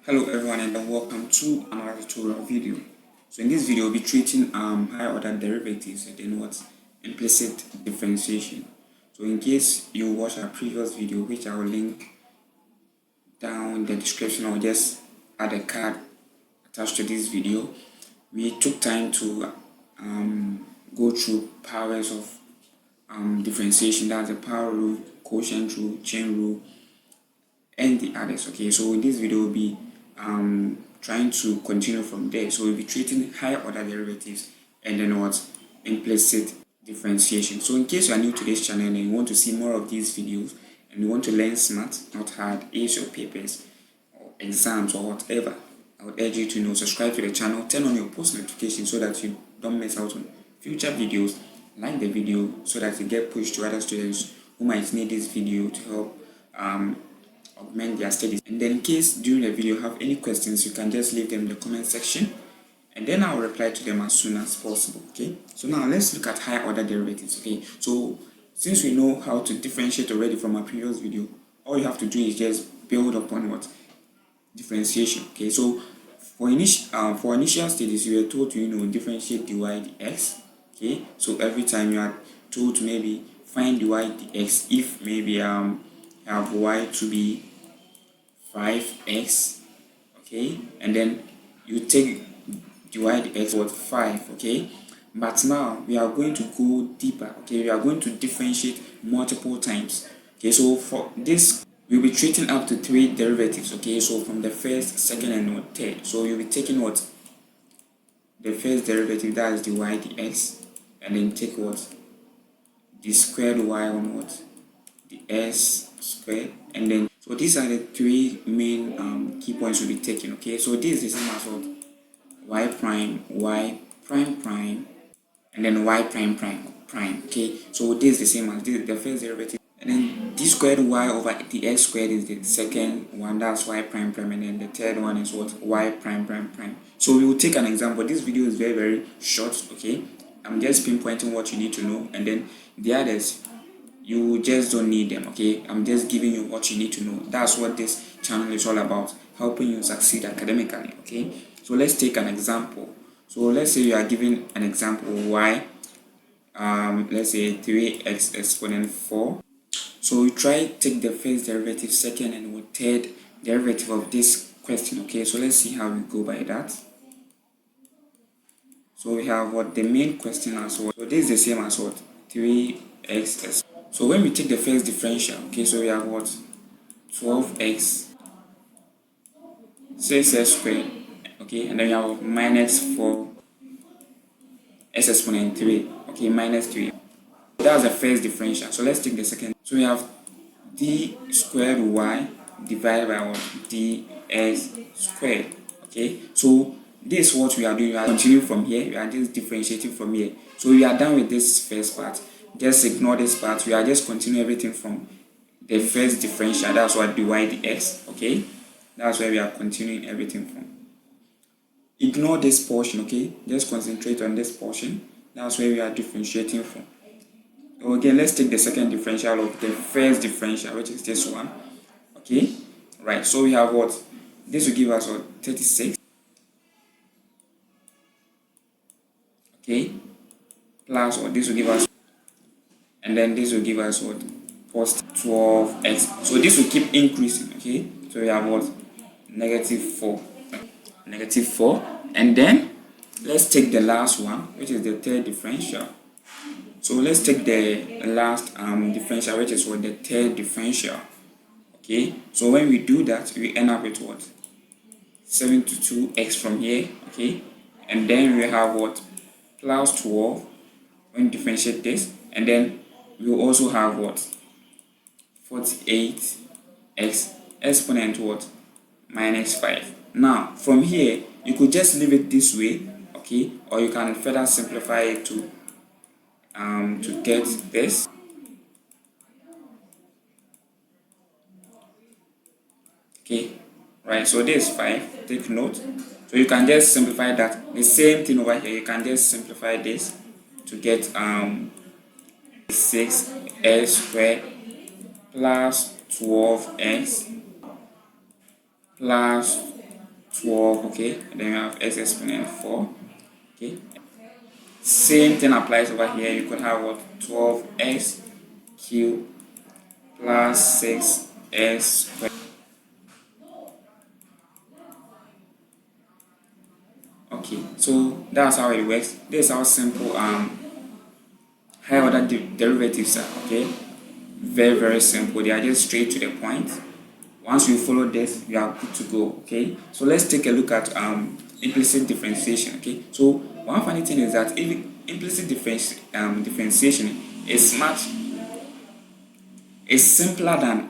Hello everyone and welcome to another tutorial video. So in this video we'll be treating higher order derivatives and then what implicit differentiation. So in case you watch our previous video, which I will link down in the description, or just add a card attached to this video, we took time to go through powers of differentiation. That's the power rule, quotient rule, chain rule, and the others. Okay, so in this video we'll be trying to continue from there. So we'll be treating higher order derivatives and then what implicit differentiation. So in case you are new to this channel and you want to see more of these videos and you want to learn smart, not hard, ace your papers or exams or whatever, I would urge you to subscribe to the channel, turn on your post notifications so that you don't miss out on future videos. Like the video so that you get pushed to other students who might need this video to help augment their studies. And then in case during the video you have any questions, you can just leave them in the comment section and then I'll reply to them as soon as possible. Okay, so now let's look at higher order derivatives. Okay, so since we know how to differentiate already from our previous video, all you have to do is just build upon what differentiation. Okay, so for initial stages you were told to differentiate dy dx. Okay, so every time you are told to maybe find dy dx if maybe you have y to be 5x, okay, and then you take dy dx with 5, okay. But now we are going to go deeper. Okay, we are going to differentiate multiple times. Okay, so for this we'll be treating up to 3 derivatives. Okay, so from the first, second, and third. So you'll be taking what the first derivative, that is dy dx, and then take what the squared y on what the s squared, and then so these are the 3 main key points we'll be taking. Okay, so this is the same as what y prime prime, and then y prime prime. Okay, so this is the same as this, the first derivative, and then d squared y over the x squared is the second one, that's y prime prime, and then the third one is what y prime prime. So we will take an example. This video is very short. Okay, I'm just pinpointing what you need to know, and then the others you just don't need them. Okay, I'm just giving you what you need to know. That's what this channel is all about, helping you succeed academically. Okay, so let's take an example. So let's say you are given an example y, let's say 3x exponent 4. So we try take the first derivative, second, and third derivative of this question. Okay, so let's see how we go by that. So we have what the main question as well. So this is the same as what 3x. So when we take the first differential, okay, so we have what 12x 6x squared, okay, and then we have minus 4 x exponent 3, okay, minus 3. That's the first differential. So let's take the second. So we have d squared y divided by what dx squared. Okay, so this is what we are doing. We are continuing from here. We are just differentiating from here. So we are done with this first part. Just ignore this part. We are just continuing everything from the first differential. That's what dy dx. Okay, that's where we are continuing everything from. Ignore this portion. Okay, just concentrate on this portion. That's where we are differentiating from. So again, let's take the second differential of the first differential, which is this one. Okay, right. So we have what this will give us what 36. Okay, plus what this will give us, and then this will give us what plus 12x. So this will keep increasing. Okay, so we have what negative 4, and then let's take the last one, which is the third differential. So let's take the last differential, which is what the third differential. Okay, so when we do that, we end up with what 72x from here. Okay, and then we have what plus 12 when you differentiate this, and then we will also have what 48x exponent what minus 5. Now from here you could just leave it this way, okay, or you can further simplify it to get this. Okay, right, so this is 5. Take note. So you can just simplify that. The same thing over here, you can just simplify this to get 6x squared plus 12x plus 12, okay, and then you have x exponent 4, okay. Same thing applies over here. You could have what, 12x cubed plus 6x squared. Okay, so that's how it works. This is how simple higher order derivatives are. Okay, very simple. They are just straight to the point. Once you follow this, you are good to go. Okay, so let's take a look at implicit differentiation. Okay, so one funny thing is that if implicit differentiation is simpler than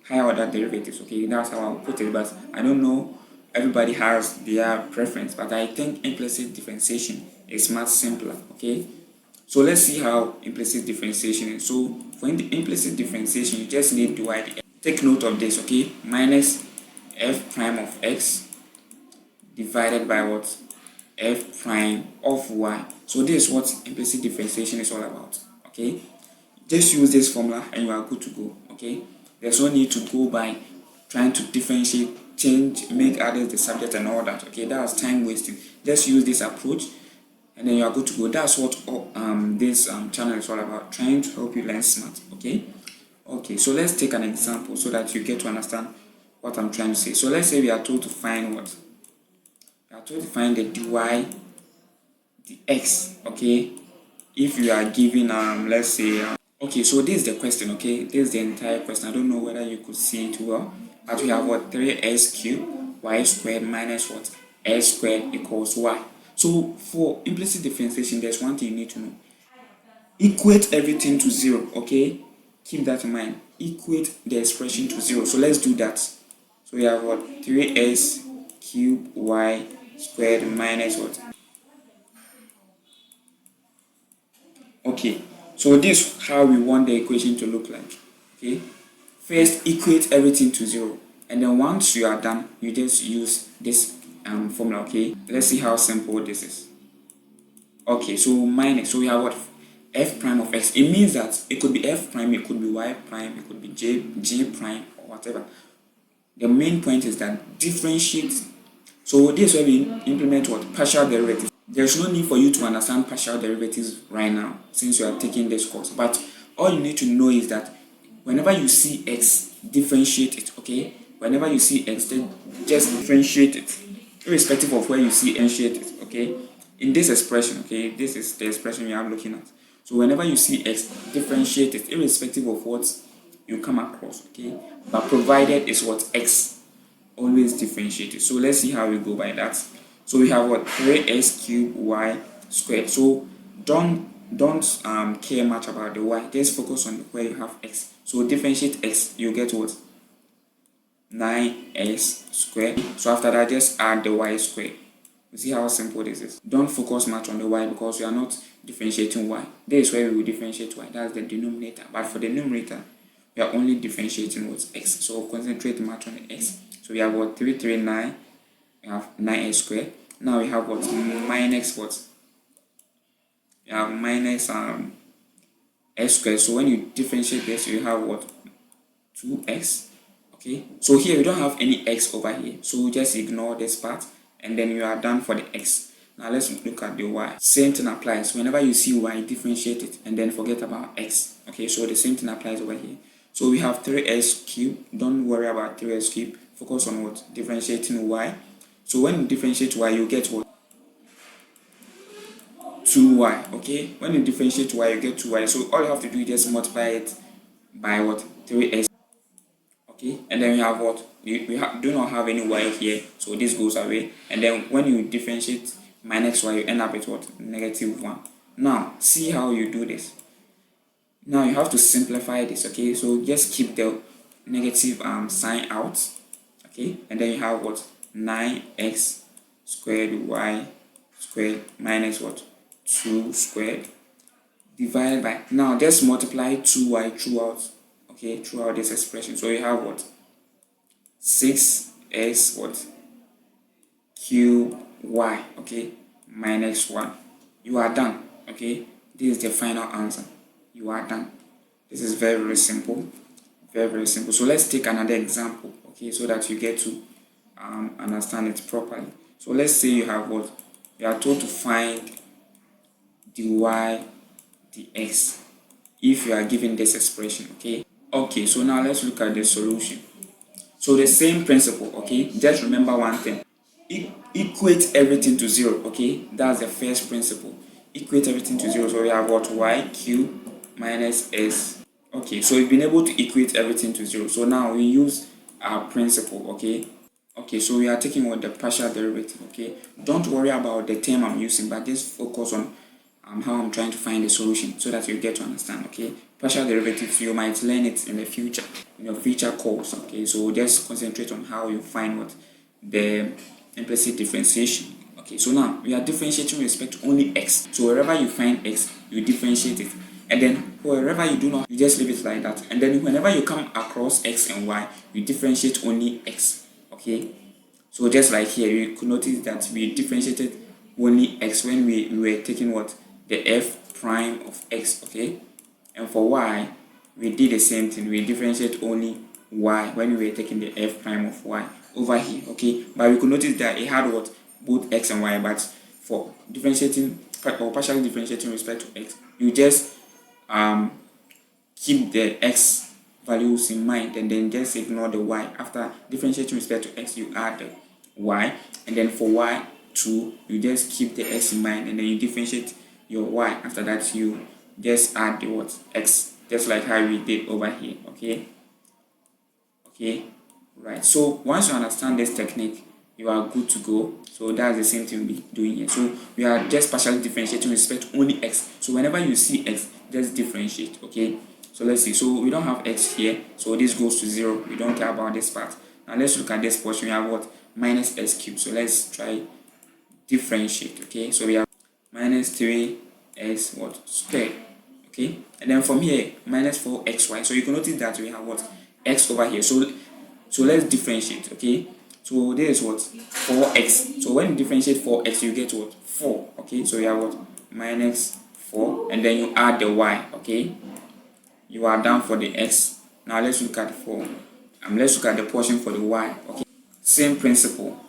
higher order derivatives. Okay, that's how I'll put it, but I don't know, everybody has their preference, but I think implicit differentiation is much simpler. Okay, so let's see how implicit differentiation is. So for implicit differentiation, you just need to divide. Take note of this. Okay, minus f prime of x divided by what, f prime of y. So this is what implicit differentiation is all about. Okay, just use this formula and you are good to go. Okay, there's no need to go by trying to differentiate, change, make others the subject and all that. Okay, that's time wasting. Just use this approach and then you are good to go. That's what this channel is all about, trying to help you learn smart. Okay, so let's take an example so that you get to understand what I'm trying to say. So let's say we are told to find what, we are told to find the dy dx. Okay, if you are given let's say okay, so this is the question. Okay, this is the entire question. I don't know whether you could see it well, but we have what, 3x cubed y squared minus what, x squared equals y. So for implicit differentiation, there's one thing you need to know: equate everything to 0. Okay, keep that in mind. Equate the expression to 0. So let's do that. So we have what, 3x cubed y squared minus what. Okay, so this is how we want the equation to look like. Okay, first equate everything to 0, and then once you are done, you just use this formula. Okay, let's see how simple this is. Okay, so minus, so we have what, f prime of x. It means that it could be f prime, it could be y prime, it could be g prime, or whatever. The main point is that differentiate. So this is where we implement what, partial derivatives. There's no need for you to understand partial derivatives right now since you are taking this course, but all you need to know is that whenever you see x, differentiate it. Okay, whenever you see x, then just differentiate it, irrespective of where you see differentiate it. Okay, in this expression, okay, this is the expression you are looking at. So whenever you see x, differentiate it, irrespective of what you come across. Okay, but provided is what, x, always differentiate it. So let's see how we go by that. So we have what, 3x cubed y squared. So don't care much about the y, just focus on where you have x. So differentiate x, you get what, 9x squared. So after that, just add the y squared. You see how simple this is. Don't focus much on the y because we are not differentiating y. This is where we will differentiate y, that's the denominator. But for the numerator, we are only differentiating what's x. So concentrate much on the x. So we have what, 339, we have 9x squared. Now we have what, minus what, we have minus x squared. So when you differentiate this, you have what, 2x. Okay, so here we don't have any x over here, so just ignore this part and then you are done for the x. Now let's look at the y. Same thing applies. Whenever you see y, differentiate it and then forget about x. Okay, so the same thing applies over here. So we have 3x cubed. Don't worry about 3x cubed. Focus on what, differentiating y. So when you differentiate y, you get what, 2y. Okay, when you differentiate y, you get 2y. So all you have to do is just multiply it by what, 3x. Okay, and then we have what, we do not have any y here, so this goes away. And then when you differentiate minus y, you end up with what, -1. Now see how you do this. Now you have to simplify this. Okay, so just keep the negative sign out. Okay, and then you have what, 9x squared y squared minus what, 2 squared divided by, now just multiply 2y throughout. Okay, throughout this expression. So you have what, 6x what, cube y, okay, minus 1. You are done. Okay, this is the final answer. You are done. This is very simple, very simple. So let's take another example, okay, so that you get to understand it properly. So let's say you have what? You are told to find the y, the x, if you are given this expression, okay? Okay, so now let's look at the solution. So the same principle, okay? Just remember one thing. Equate everything to 0, okay? That's the first principle. Equate everything to 0. So we have what? Y cubed minus s. Okay, so we've been able to equate everything to 0. So now we use our principle, okay? Okay, so we are taking what? The partial derivative, okay? Don't worry about the term I'm using, but just focus on how I'm trying to find the solution so that you get to understand, okay? Partial derivatives, you might learn it in the future, in your future course, okay? So just concentrate on how you find what? The implicit differentiation. Okay, so now we are differentiating with respect to only x. So wherever you find x, you differentiate it. And then wherever you do not, you just leave it like that. And then whenever you come across x and y, you differentiate only x. Okay, so just like here, you could notice that we differentiated only x when we were taking what? The f prime of x, okay? And for y, we did the same thing. We differentiate only y when we were taking the f prime of y over here, okay? But we could notice that it had what? Both x and y, but for differentiating or partially differentiating with respect to x, you just keep the x values in mind and then just ignore the y. After differentiating with respect to x, you add the y, and then for y2, you just keep the x in mind and then you differentiate your y. After that, you just add the what? X, just like how we did over here, okay? Okay, right. So once you understand this technique, you are good to go. So that's the same thing we'll be doing here. So we are just partially differentiating with respect to only x. So whenever you see x, just differentiate, okay? So let's see. So we don't have x here, so this goes to 0. We don't care about this part. Now let's look at this portion. We have what? Minus s cubed. So let's try differentiate, okay? So we have minus 3s what? Squared, okay? And then from here, minus 4xy. So you can notice that we have what? X over here. So let's differentiate, okay? So this is what? 4x. So when you differentiate 4x, you get what? 4, okay? So you have what? Minus 4, and then you add the y, okay? You are done for the x. Now let's look at 4. Let's look at the portion for the y, okay? Same principle.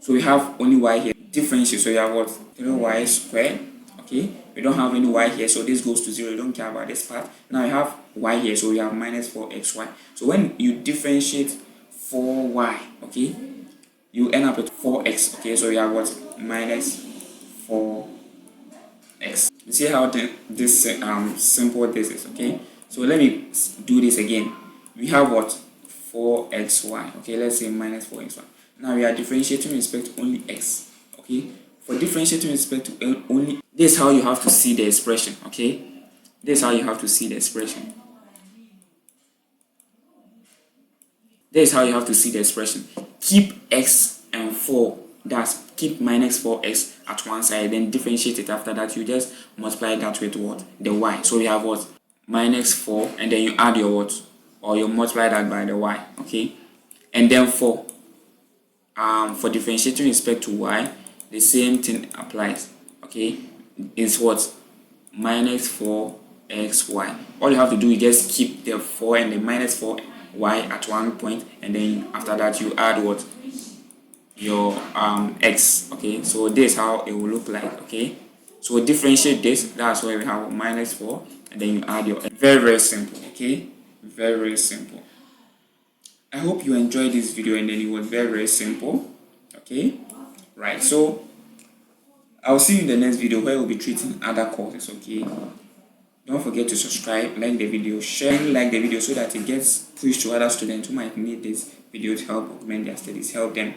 So we have only y here. Differentiate, so you have what? 3y squared, okay? We don't have any y here, so this goes to 0. You don't care about this part. Now you have y here, so you have minus 4xy. So when you differentiate 4y, okay, you end up with 4x, okay? So you have what? Minus 4x. You see how this simple this is, okay? So let me do this again. We have what? 4xy, okay? Let's say minus 4xy. Now we are differentiating with respect to only x, okay? For differentiating with respect to only, this is how you have to see the expression, okay? This is how you have to see the expression. This is how you have to see the expression. Keep x and 4, that's keep minus 4x at one side, then differentiate it. After that, you just multiply that with what? The y. So you have what? Minus 4, and then you add your what? Or you multiply that by the y, okay? And then for differentiating with respect to y, the same thing applies, okay? It's what? Minus 4xy. All you have to do is just keep the 4 and the minus 4y at one point, and then after that you add what? Your x, okay? So this is how it will look like, okay? So differentiate this, that's why we have minus 4, and then you add your x. Very, very simple, okay? Very, very simple. I hope you enjoyed this video, and then it was very, very simple, okay? Right, so I'll see you in the next video where we'll be treating other courses, okay? Don't forget to subscribe, like the video, share and like the video so that it gets pushed to other students who might need this video to help augment their studies, help them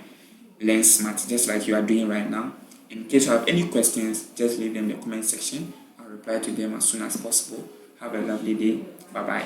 learn smart, just like you are doing right now. In case you have any questions, just leave them in the comment section. I'll reply to them as soon as possible. Have a lovely day. Bye-bye.